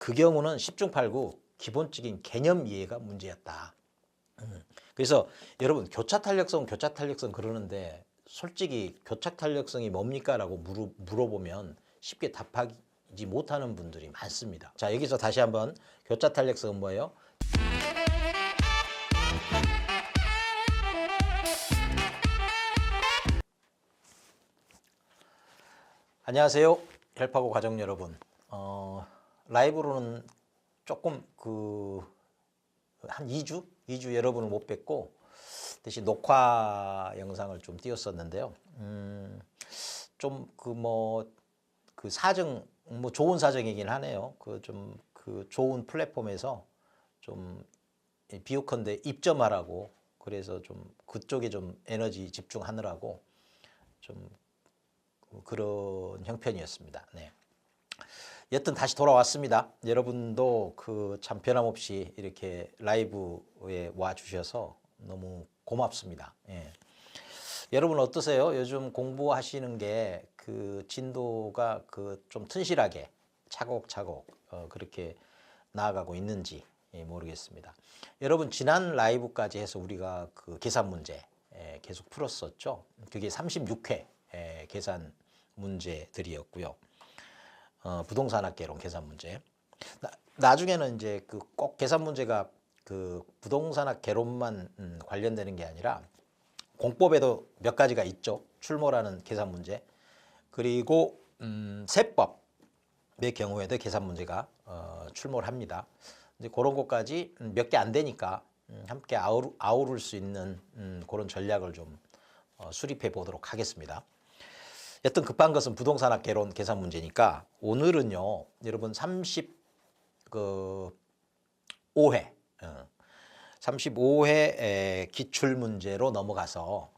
그 경우는 10중 8구 기본적인 개념 이해가 문제였다. 그래서 여러분 교차 탄력성 그러는데 솔직히 교차 탄력성이 뭡니까? 라고 물어보면 쉽게 답하지 못하는 분들이 많습니다. 자, 여기서 다시 한번 교차 탄력성은 뭐예요? 안녕하세요. 헬파고 가족 여러분. 라이브로는 조금 한 2주 여러분을 못 뵙고 대신 녹화 영상을 좀 띄웠었는데요. 좀 사정 좋은 사정이긴 하네요. 좋은 플랫폼에서 좀 비옥컨대 입점하라고 그래서 좀 그쪽에 좀 에너지 집중하느라고 좀 그런 형편이었습니다. 네. 여튼 다시 돌아왔습니다. 여러분도 참 변함없이 이렇게 라이브에 와 주셔서 너무 고맙습니다. 예. 여러분 어떠세요? 요즘 공부하시는 게 진도가 좀 튼실하게 차곡차곡 그렇게 나아가고 있는지 모르겠습니다. 여러분 지난 라이브까지 해서 우리가 계산 문제 계속 풀었었죠. 그게 36회 계산 문제들이었고요. 부동산학개론 계산 문제. 나중에는 이제 꼭 계산 문제가 부동산학개론만 관련되는 게 아니라 공법에도 몇 가지가 있죠. 출몰하는 계산 문제. 그리고 세법의 경우에도 계산 문제가 출몰합니다. 이제 그런 것까지 몇 개 안 되니까 함께 아우를 수 있는 그런 전략을 좀 수립해 보도록 하겠습니다. 여튼 급한 것은 부동산학 개론 계산 문제니까 오늘은요, 여러분 35회 기출 문제로 넘어가서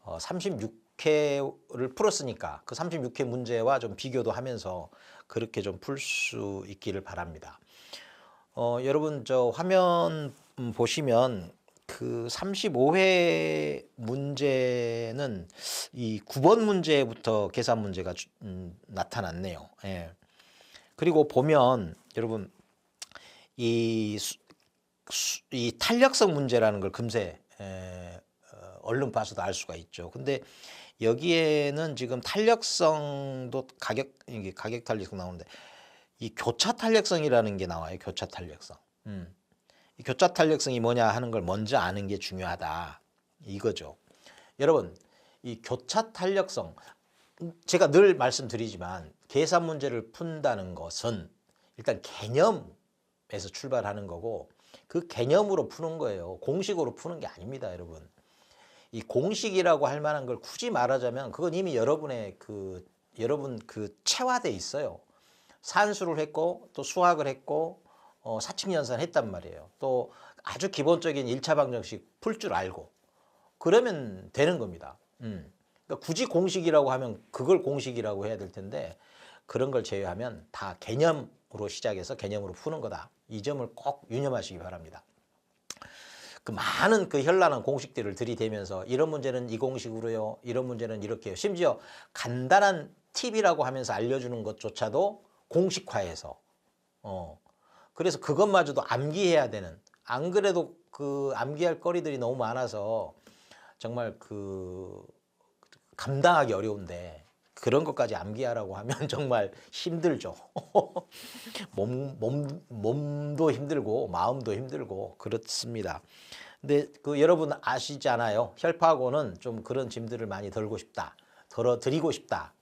36회를 풀었으니까 그 36회 문제와 좀 비교도 하면서 그렇게 좀 풀 수 있기를 바랍니다. 여러분 저 화면 보시면 35회 문제는 이 9번 문제부터 계산 문제가 나타났네요. 예. 그리고 보면 여러분 이 탄력성 문제라는 걸 금세 얼른 봐서도 알 수가 있죠. 근데 여기에는 지금 탄력성도 가격 탄력성 나오는데 이 교차 탄력성이라는 게 나와요. 교차 탄력성. 이 교차 탄력성이 뭐냐 하는 걸 먼저 아는 게 중요하다. 이거죠. 여러분, 이 교차 탄력성, 제가 늘 말씀드리지만 계산 문제를 푼다는 것은 일단 개념에서 출발하는 거고 그 개념으로 푸는 거예요. 공식으로 푸는 게 아닙니다, 여러분. 이 공식이라고 할 만한 걸 굳이 말하자면 그건 이미 여러분의 여러분 체화돼 있어요. 산수를 했고 또 수학을 했고 사칙연산 했단 말이에요. 또 아주 기본적인 1차 방정식 풀 줄 알고 그러면 되는 겁니다. 그러니까 굳이 공식이라고 하면 그걸 공식이라고 해야 될 텐데 그런 걸 제외하면 다 개념으로 시작해서 개념으로 푸는 거다. 이 점을 꼭 유념하시기 바랍니다. 많은 현란한 공식들을 들이대면서 이런 문제는 이 공식으로요. 이런 문제는 이렇게요. 심지어 간단한 팁이라고 하면서 알려주는 것조차도 공식화해서 그래서 그것마저도 암기해야 되는, 안 그래도 암기할 거리들이 너무 많아서 정말 감당하기 어려운데 그런 것까지 암기하라고 하면 정말 힘들죠. 몸도 힘들고 마음도 힘들고 그렇습니다. 근데 여러분 아시잖아요. 혈파고는 좀 그런 짐들을 많이 덜어드리고 싶다.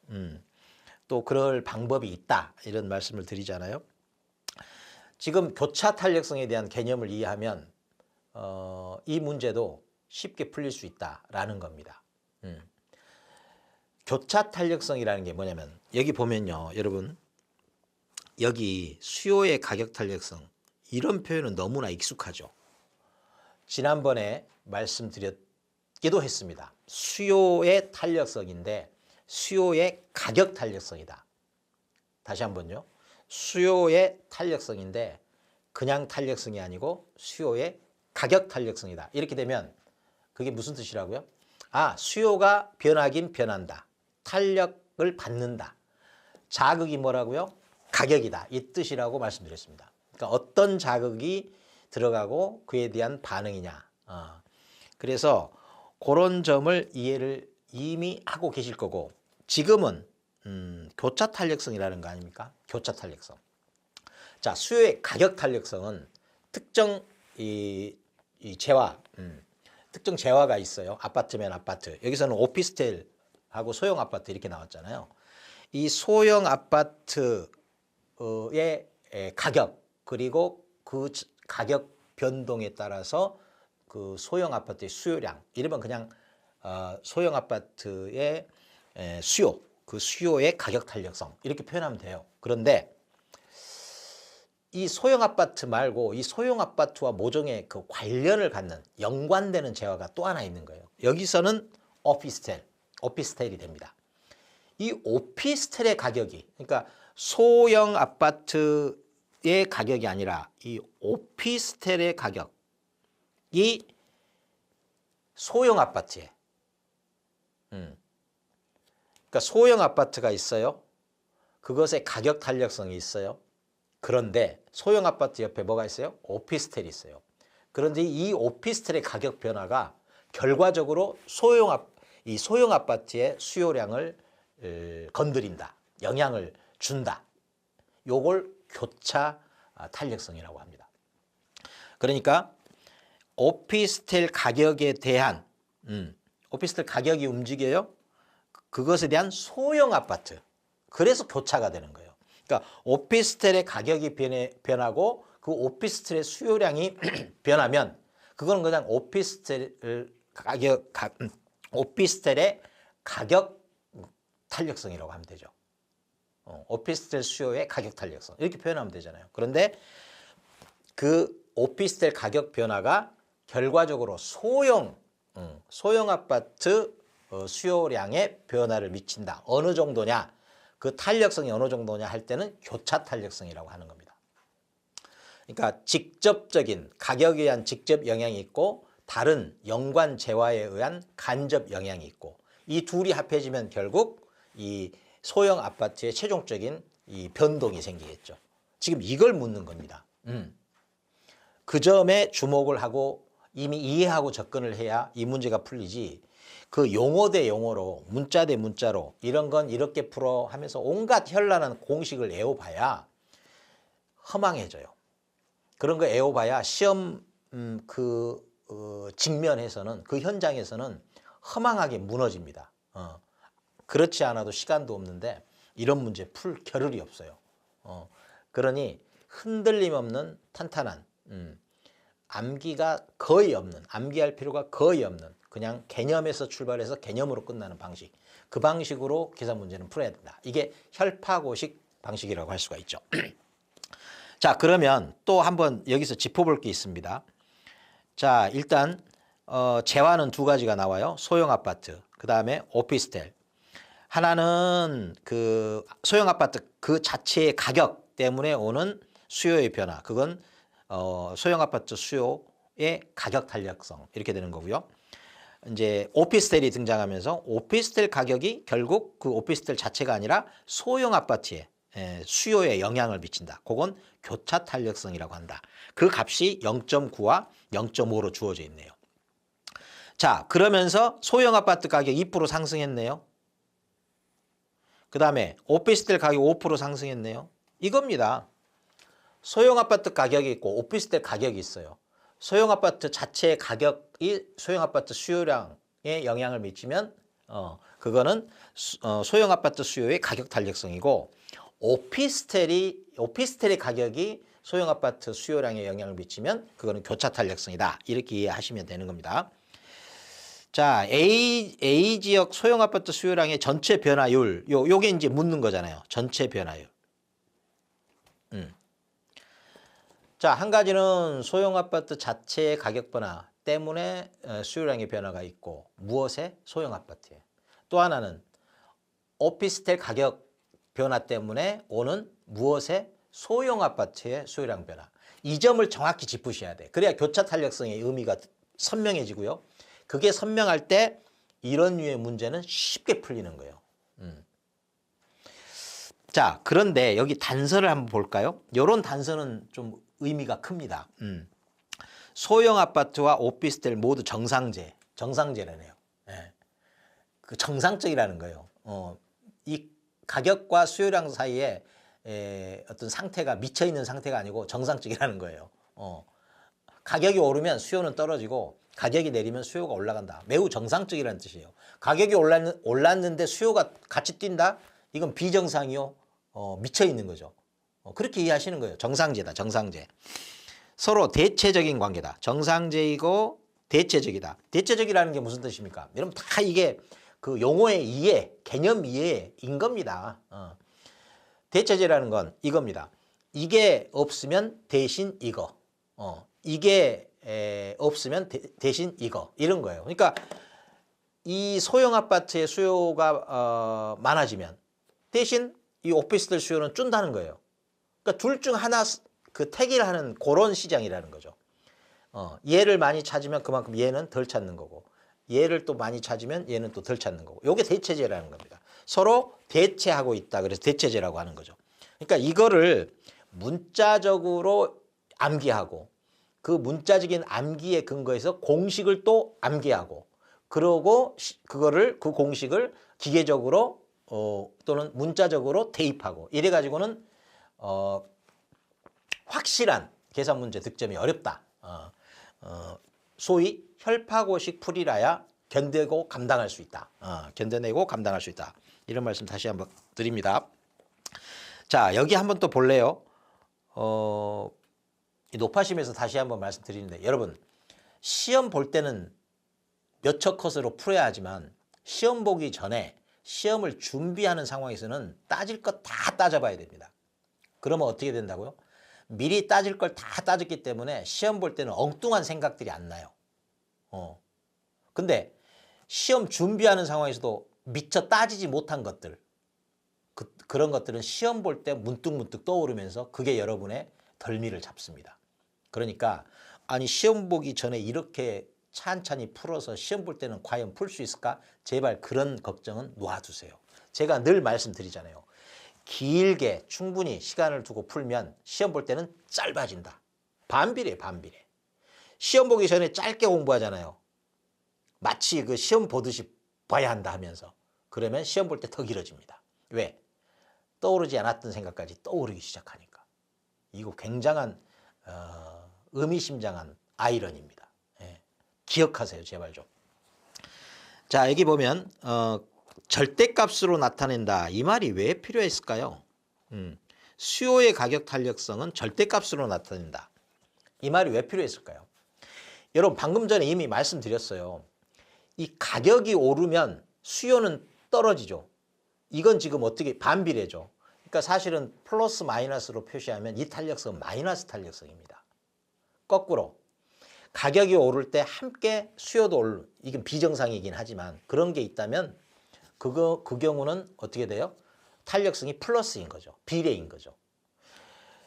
또 그럴 방법이 있다. 이런 말씀을 드리잖아요. 지금 교차 탄력성에 대한 개념을 이해하면 이 문제도 쉽게 풀릴 수 있다라는 겁니다. 교차 탄력성이라는 게 뭐냐면 여기 보면요. 여러분 여기 수요의 가격 탄력성 이런 표현은 너무나 익숙하죠. 지난번에 말씀드렸기도 했습니다. 수요의 탄력성인데 수요의 가격 탄력성이다. 다시 한번요. 수요의 탄력성인데 그냥 탄력성이 아니고 수요의 가격 탄력성이다. 이렇게 되면 그게 무슨 뜻이라고요? 수요가 변하긴 변한다. 탄력을 받는다. 자극이 뭐라고요? 가격이다. 이 뜻이라고 말씀드렸습니다. 그러니까 어떤 자극이 들어가고 그에 대한 반응이냐. 그래서 그런 점을 이해를 이미 하고 계실 거고 지금은 교차 탄력성이라는 거 아닙니까? 교차 탄력성. 자, 수요의 가격 탄력성은 특정 이 재화, 특정 재화가 있어요. 아파트면 아파트. 여기서는 오피스텔하고 소형 아파트 이렇게 나왔잖아요. 이 소형 아파트의 가격 그리고 그 가격 변동에 따라서 그 소형 아파트의 수요량, 이러면 그냥 소형 아파트의 수요, 그 수요의 가격 탄력성 이렇게 표현하면 돼요. 그런데 이 소형 아파트 말고 이 소형 아파트와 모종의 그 관련을 갖는 연관되는 재화가 또 하나 있는 거예요. 여기서는 오피스텔이 됩니다. 이 오피스텔의 가격이, 그러니까 소형 아파트의 가격이 아니라 이 오피스텔의 가격이 소형 아파트에, 그러니까 소형 아파트가 있어요. 그것의 가격 탄력성이 있어요. 그런데 소형 아파트 옆에 뭐가 있어요? 오피스텔이 있어요. 그런데 이 오피스텔의 가격 변화가 결과적으로 이 소형 아파트의 수요량을 건드린다. 영향을 준다. 요걸 교차 탄력성이라고 합니다. 그러니까 오피스텔 가격에 대한 오피스텔 가격이 움직여요. 그것에 대한 소형 아파트. 그래서 교차가 되는 거예요. 그러니까 오피스텔의 가격이 변하고 그 오피스텔의 수요량이 변하면 그거는 그냥 오피스텔의 가격 탄력성이라고 하면 되죠. 오피스텔 수요의 가격 탄력성 이렇게 표현하면 되잖아요. 그런데 그 오피스텔 가격 변화가 결과적으로 소형 아파트 수요량에 변화를 미친다. 어느 정도냐? 그 탄력성이 어느 정도냐 할 때는 교차 탄력성이라고 하는 겁니다. 그러니까 직접적인 가격에 의한 직접 영향이 있고 다른 연관 재화에 의한 간접 영향이 있고 이 둘이 합해지면 결국 이 소형 아파트의 최종적인 이 변동이 생기겠죠. 지금 이걸 묻는 겁니다. 그 점에 주목을 하고 이미 이해하고 접근을 해야 이 문제가 풀리지 그 용어 대 용어로 문자 대 문자로 이런 건 이렇게 풀어 하면서 온갖 현란한 공식을 외워봐야 허망해져요. 그런 거 외워봐야 시험 직면에서는 그 현장에서는 허망하게 무너집니다. 그렇지 않아도 시간도 없는데 이런 문제 풀 겨를이 없어요. 그러니 흔들림 없는 탄탄한 암기가 거의 없는, 암기할 필요가 거의 없는 그냥 개념에서 출발해서 개념으로 끝나는 방식. 그 방식으로 계산 문제는 풀어야 된다. 이게 혈파고식 방식이라고 할 수가 있죠. 자, 그러면 또 한번 여기서 짚어볼 게 있습니다. 자, 일단 재화는 두 가지가 나와요. 소형 아파트, 그 다음에 오피스텔. 하나는 그 소형 아파트 그 자체의 가격 때문에 오는 수요의 변화. 그건 소형 아파트 수요의 가격 탄력성 이렇게 되는 거고요. 이제 오피스텔이 등장하면서 오피스텔 가격이 결국 그 오피스텔 자체가 아니라 소형 아파트의 수요에 영향을 미친다. 그건 교차 탄력성이라고 한다. 그 값이 0.9와 0.5로 주어져 있네요. 자, 그러면서 소형 아파트 가격 2% 상승했네요. 그 다음에 오피스텔 가격 5% 상승했네요. 이겁니다. 소형 아파트 가격이 있고 오피스텔 가격이 있어요. 소형 아파트 자체의 가격이 소형 아파트 수요량에 영향을 미치면 그거는 소형 아파트 수요의 가격 탄력성이고 오피스텔의 가격이 소형 아파트 수요량에 영향을 미치면 그거는 교차 탄력성이다. 이렇게 이해하시면 되는 겁니다. 자, A 지역 소형 아파트 수요량의 전체 변화율 요게 이제 묻는 거잖아요. 전체 변화율. 자, 한 가지는 소형 아파트 자체의 가격 변화 때문에 수요량의 변화가 있고 무엇에? 소형 아파트에. 또 하나는 오피스텔 가격 변화 때문에 오는 무엇에? 소형 아파트의 수요량 변화. 이 점을 정확히 짚으셔야 돼. 그래야 교차 탄력성의 의미가 선명해지고요. 그게 선명할 때 이런 류의 문제는 쉽게 풀리는 거예요. 자, 그런데 여기 단서를 한번 볼까요? 이런 단서는 좀 의미가 큽니다. 소형 아파트와 오피스텔 모두 정상제라네요. 예. 그 정상적이라는 거예요. 이 가격과 수요량 사이에 어떤 상태가 미쳐 있는 상태가 아니고 정상적이라는 거예요. 가격이 오르면 수요는 떨어지고 가격이 내리면 수요가 올라간다. 매우 정상적이라는 뜻이에요. 가격이 올랐는데 수요가 같이 뛴다? 이건 비정상이요. 미쳐 있는 거죠. 그렇게 이해하시는 거예요. 정상제다. 정상제. 서로 대체적인 관계다. 정상제이고 대체적이다. 대체적이라는 게 무슨 뜻입니까? 여러분 다 이게 그 용어의 이해, 개념 이해인 겁니다. 대체제라는 건 이겁니다. 이게 없으면 대신 이거. 이게 없으면 대신 이거. 이런 거예요. 그러니까 이 소형 아파트의 수요가 많아지면 대신 이 오피스텔 수요는 준다는 거예요. 그러니까 둘 중 하나 그 택일하는 그런 시장이라는 거죠. 얘를 많이 찾으면 그만큼 얘는 덜 찾는 거고 얘를 또 많이 찾으면 얘는 또 덜 찾는 거고 이게 대체제라는 겁니다. 서로 대체하고 있다. 그래서 대체제라고 하는 거죠. 그러니까 이거를 문자적으로 암기하고 그 문자적인 암기에 근거해서 공식을 또 암기하고 그러고 그 공식을 기계적으로 또는 문자적으로 대입하고 이래 가지고는 확실한 계산 문제 득점이 어렵다. 소위 혈파고식 풀이라야 견디고 감당할 수 있다. 견뎌내고 감당할 수 있다. 이런 말씀 다시 한번 드립니다. 자, 여기 한번 또 볼래요. 노파심에서 다시 한번 말씀드리는데 여러분 시험 볼 때는 몇 초 컷으로 풀어야 하지만 시험 보기 전에 시험을 준비하는 상황에서는 따질 것 다 따져봐야 됩니다. 그러면 어떻게 된다고요? 미리 따질 걸 다 따졌기 때문에 시험 볼 때는 엉뚱한 생각들이 안 나요. 근데 시험 준비하는 상황에서도 미처 따지지 못한 것들 그런 것들은 시험 볼 때 문득문득 떠오르면서 그게 여러분의 덜미를 잡습니다. 그러니까 아니 시험 보기 전에 이렇게 찬찬히 풀어서 시험 볼 때는 과연 풀 수 있을까? 제발 그런 걱정은 놓아두세요. 제가 늘 말씀드리잖아요. 길게 충분히 시간을 두고 풀면 시험 볼 때는 짧아진다. 반비례. 시험 보기 전에 짧게 공부하잖아요. 마치 그 시험 보듯이 봐야 한다 하면서. 그러면 시험 볼 때 더 길어집니다. 왜? 떠오르지 않았던 생각까지 떠오르기 시작하니까. 이거 굉장한 의미심장한 아이러니입니다. 예. 기억하세요. 제발 좀. 자, 여기 보면 절대값으로 나타낸다. 이 말이 왜 필요했을까요? 수요의 가격 탄력성은 절대값으로 나타낸다. 이 말이 왜 필요했을까요? 여러분 방금 전에 이미 말씀드렸어요. 이 가격이 오르면 수요는 떨어지죠. 이건 지금 어떻게 반비례죠. 그러니까 사실은 플러스 마이너스로 표시하면 이 탄력성은 마이너스 탄력성입니다. 거꾸로 가격이 오를 때 함께 수요도 오르는 이건 비정상이긴 하지만 그런 게 있다면 그 경우는 어떻게 돼요? 탄력성이 플러스인 거죠. 비례인 거죠.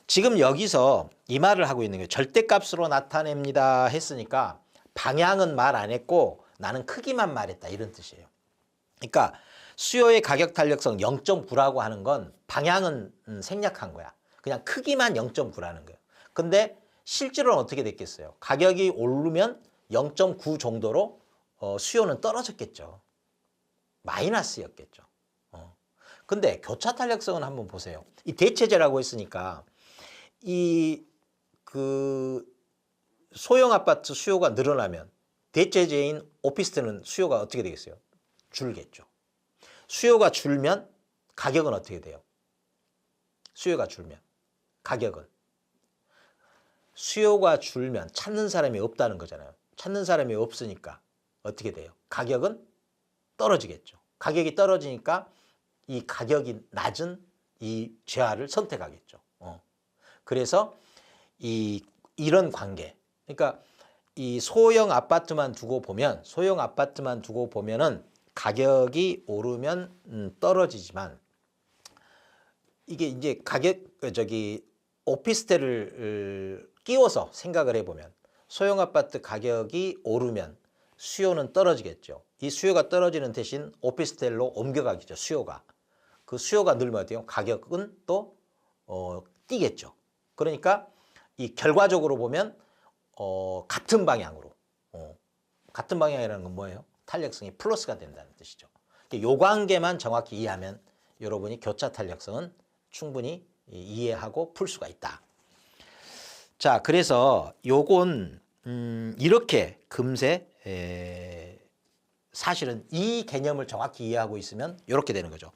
지금 여기서 이 말을 하고 있는 거예요. 절대값으로 나타냅니다 했으니까 방향은 말 안 했고 나는 크기만 말했다 이런 뜻이에요. 그러니까 수요의 가격 탄력성 0.9라고 하는 건 방향은 생략한 거야. 그냥 크기만 0.9라는 거예요. 근데 실제로는 어떻게 됐겠어요? 가격이 오르면 0.9 정도로 수요는 떨어졌겠죠. 마이너스였겠죠. 근데 교차 탄력성은 한번 보세요. 이 대체제라고 했으니까 이 그 소형 아파트 수요가 늘어나면 대체제인 오피스텔은 수요가 어떻게 되겠어요? 줄겠죠. 수요가 줄면 가격은 어떻게 돼요? 수요가 줄면 가격은 수요가 줄면 찾는 사람이 없다는 거잖아요. 찾는 사람이 없으니까 어떻게 돼요? 가격은 떨어지겠죠. 가격이 떨어지니까 이 가격이 낮은 이 재화를 선택하겠죠. 그래서 이런 관계. 그러니까 이 소형 아파트만 두고 보면은 가격이 오르면 떨어지지만 이게 이제 오피스텔을 끼워서 생각을 해보면 소형 아파트 가격이 오르면 수요는 떨어지겠죠. 이 수요가 떨어지는 대신 오피스텔로 옮겨가겠죠. 수요가. 그 수요가 늘면 어때요? 가격은 또 뛰겠죠. 그러니까 이 결과적으로 보면 같은 방향으로 같은 방향이라는 건 뭐예요? 탄력성이 플러스가 된다는 뜻이죠. 요 관계만 정확히 이해하면 여러분이 교차 탄력성은 충분히 이해하고 풀 수가 있다. 자, 그래서 요건 이렇게 금세 사실은 이 개념을 정확히 이해하고 있으면 이렇게 되는 거죠.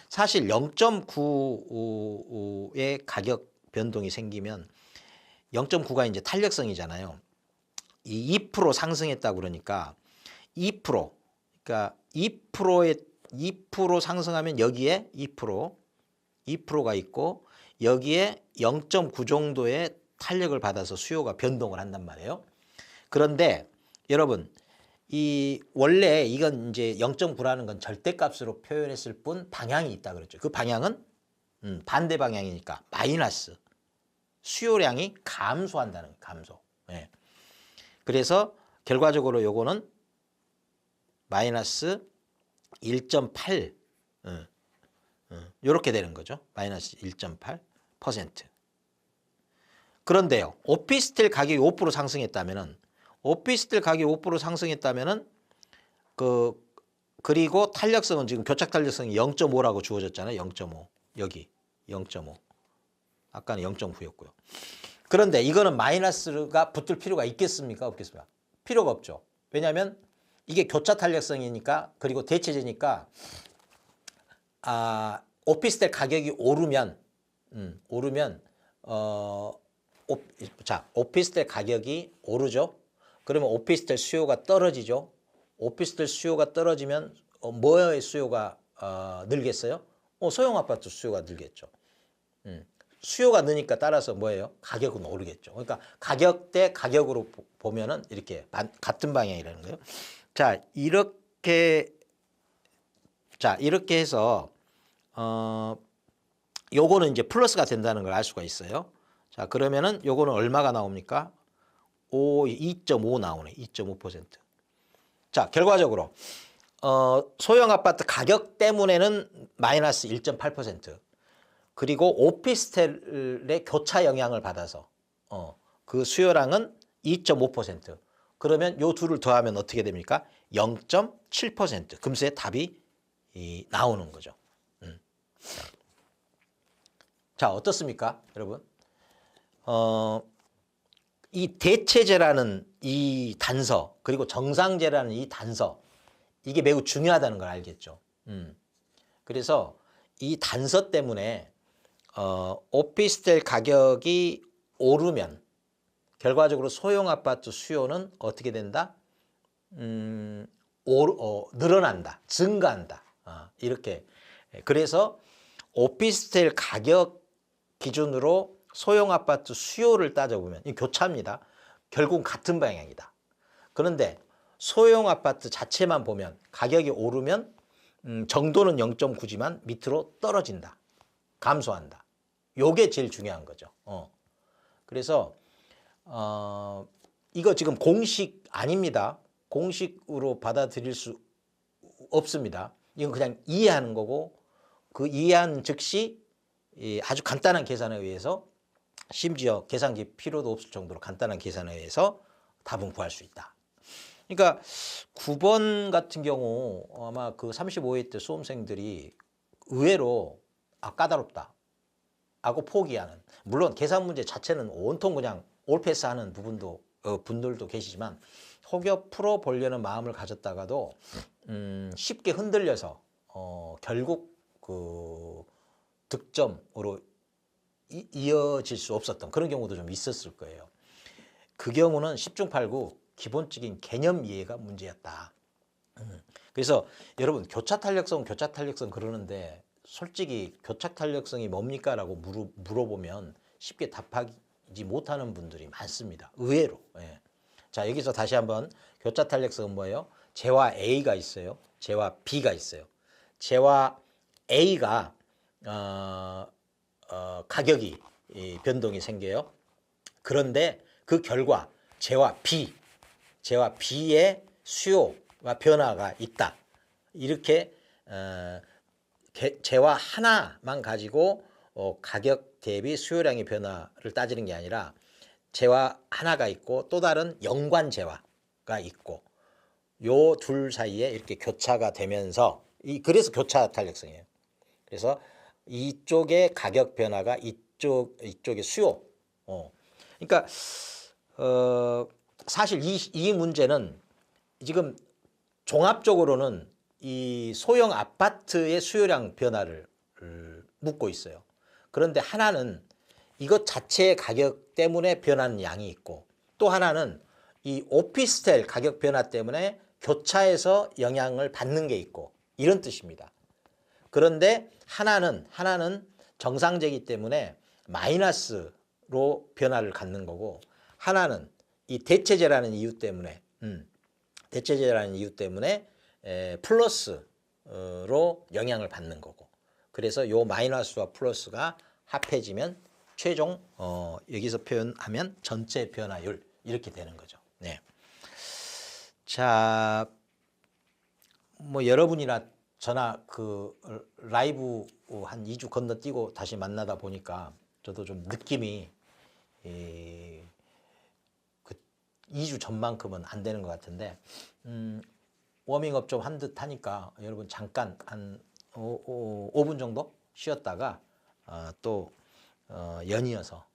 사실 0.9의 가격 변동이 생기면 0.9가 이제 탄력성이잖아요. 이 2% 상승했다고 그러니까 2% 그러니까 2% 상승하면 여기에 2%가 있고 여기에 0.9 정도의 탄력을 받아서 수요가 변동을 한단 말이에요. 그런데 여러분 이 원래 이건 이제 0.9라는 건 절대값으로 표현했을 뿐 방향이 있다 그랬죠. 그 방향은 반대 방향이니까 마이너스 수요량이 감소한다는 거예요. 감소. 예. 그래서 결과적으로 요거는 마이너스 1.8 이렇게 되는 거죠. 마이너스 1.8%. 그런데요. 오피스텔 가격이 5% 상승했다면은 오피스텔 가격이 5% 상승했다면은 그리고 탄력성은 지금 교착 탄력성이 0.5라고 주어졌잖아요. 0.5. 여기 0.5. 아까는 0.9였고요. 그런데 이거는 마이너스가 붙을 필요가 있겠습니까? 없겠습니까? 필요가 없죠. 왜냐하면 이게 교차 탄력성이니까 그리고 대체제니까 오피스텔 가격이 오르면 오피스텔 가격이 오르죠. 그러면 오피스텔 수요가 떨어지죠. 오피스텔 수요가 떨어지면 뭐의 수요가 늘겠어요? 소형 아파트 수요가 늘겠죠. 수요가 느니까 따라서 뭐예요? 가격은 오르겠죠. 그러니까 가격 대 가격으로 보면은 이렇게 같은 방향이라는 거예요. 자, 이렇게 해서 요거는 이제 플러스가 된다는 걸 알 수가 있어요. 자, 그러면은 요거는 얼마가 나옵니까? 2.5 나오네. 2.5%. 자, 결과적으로 소형 아파트 가격 때문에는 마이너스 1.8%. 그리고 오피스텔의 교차 영향을 받아서 그 수요량은 2.5%. 그러면 요 둘을 더하면 어떻게 됩니까? 0.7%. 금세 답이 나오는 거죠. 자, 어떻습니까, 여러분? 이 대체제라는 이 단서 그리고 정상제라는 이 단서 이게 매우 중요하다는 걸 알겠죠. 그래서 이 단서 때문에 오피스텔 가격이 오르면 결과적으로 소형 아파트 수요는 어떻게 된다? 늘어난다, 증가한다. 이렇게. 그래서 오피스텔 가격 기준으로 소형 아파트 수요를 따져보면 이 교차입니다. 결국 같은 방향이다. 그런데 소형 아파트 자체만 보면 가격이 오르면 정도는 0.9지만 밑으로 떨어진다. 감소한다. 요게 제일 중요한 거죠. 그래서 이거 지금 공식 아닙니다. 공식으로 받아들일 수 없습니다. 이건 그냥 이해하는 거고 그 이해한 즉시 아주 간단한 계산에 의해서 심지어 계산기 필요도 없을 정도로 간단한 계산에 의해서 답은 구할 수 있다. 그러니까 9번 같은 경우 아마 그 35회 때 수험생들이 의외로 까다롭다 하고 포기하는, 물론 계산 문제 자체는 온통 그냥 올패스하는 분들도 계시지만 혹여 풀어보려는 마음을 가졌다가도 쉽게 흔들려서 결국 그 득점으로 이어질 수 없었던 그런 경우도 좀 있었을 거예요. 그 경우는 10중 8구 기본적인 개념 이해가 문제였다. 그래서 여러분 교차 탄력성 그러는데 솔직히 교차 탄력성이 뭡니까? 라고 물어보면 쉽게 답하지 못하는 분들이 많습니다. 의외로. 예. 자, 여기서 다시 한번 교차 탄력성은 뭐예요? 재화 A가 있어요. 재화 B가 있어요. 재화 A가 가격이 변동이 생겨요. 그런데 그 결과 재화 B의 수요가 변화가 있다. 이렇게 재화 하나만 가지고 가격 대비 수요량의 변화를 따지는 게 아니라 재화 하나가 있고 또 다른 연관 재화가 있고 요 둘 사이에 이렇게 교차가 되면서 그래서 교차 탄력성이에요. 그래서 이쪽의 가격 변화가 이쪽의 수요. 그러니까 사실 이 문제는 지금 종합적으로는 이 소형 아파트의 수요량 변화를 묻고 있어요. 그런데 하나는 이것 자체의 가격 때문에 변하는 양이 있고 또 하나는 이 오피스텔 가격 변화 때문에 교차해서 영향을 받는 게 있고 이런 뜻입니다. 그런데 하나는 정상재이기 때문에 마이너스로 변화를 갖는 거고 하나는 이 대체재라는 이유 때문에 플러스로 영향을 받는 거고 그래서 요 마이너스와 플러스가 합해지면 최종 여기서 표현하면 전체 변화율 이렇게 되는 거죠. 네. 자, 뭐 여러분이나 저나 그 라이브 한 2주 건너뛰고 다시 만나다 보니까 저도 좀 느낌이 그 2주 전만큼은 안 되는 것 같은데 워밍업 좀 한 듯 하니까 여러분 잠깐 한 5분 정도 쉬었다가 또 연이어서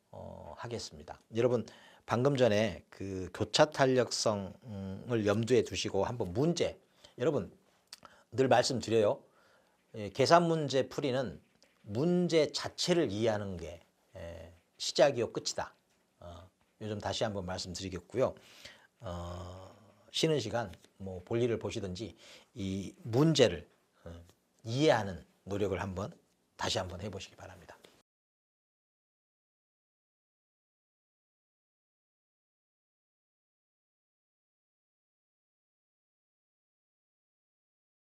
하겠습니다. 여러분 방금 전에 그 교차 탄력성을 염두에 두시고 한번 문제 여러분 늘 말씀드려요. 계산 문제 풀이는 문제 자체를 이해하는 게 시작이요 끝이다. 요즘 다시 한번 말씀드리겠고요. 쉬는 시간 뭐 볼일을 보시든지 이 문제를 이해하는 노력을 다시 한번 해보시기 바랍니다.